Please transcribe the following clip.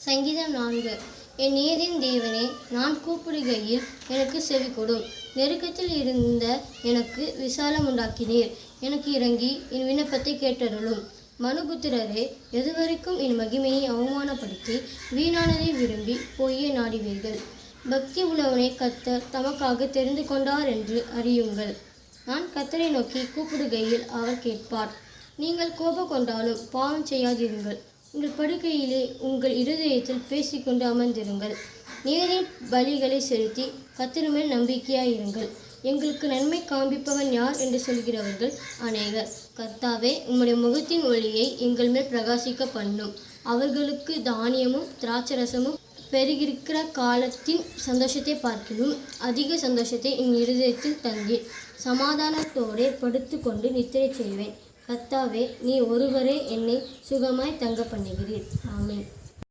சங்கீதம் 4. என் நீதின் தேவனே, நான் கூப்பிடுகையில் எனக்கு செவி கொடும். நெருக்கத்தில் இருந்த எனக்கு விசாலம் உண்டாக்கினீர். எனக்கு இறங்கி என் விண்ணப்பத்தை கேட்டருளும். மனுபுத்திரரே, எதுவரைக்கும் என் மகிமையை அவமானப்படுத்தி வீணானதை விரும்பி பொய்யை நாடுவீர்கள்? பக்தி உள்ளவனை கர்த்தர் தமக்காக தெரிந்து கொண்டார் என்று அறியுங்கள். நான் கர்த்தரை நோக்கி கூப்பிடுகையில் அவர் கேட்பார். நீங்கள் கோபம் கொண்டாலும் பாவம் செய்யாதிருங்கள். உங்கள் படுக்கையிலே உங்கள் இருதயத்தில் பேசிக்கொண்டு அமர்ந்திருங்கள். நீரின் பலிகளை செலுத்தி கர்த்தர் மேல் நம்பிக்கையாயிருங்கள். எங்களுக்கு நன்மை காண்பிப்பவன் யார் என்று சொல்கிறவர்கள் அநேகர். கர்த்தாவே, உம்முடைய முகத்தின் ஒளியை எங்கள் மேல் பிரகாசிக்க பண்ணும். அவர்களுக்கு தானியமும் திராட்சரசமும் பெருகிருக்கிற காலத்தின் சந்தோஷத்தை பார்க்கிலும் அதிக சந்தோஷத்தை என் இருதயத்தில் தந்தீர். சமாதானத்தோடே படுத்து கொண்டு நித்திரை செய்வேன். கர்த்தாவே, நீ ஒருவரே என்னை சுகமாய் தங்க பண்ணுகிறீர். ஆமென்.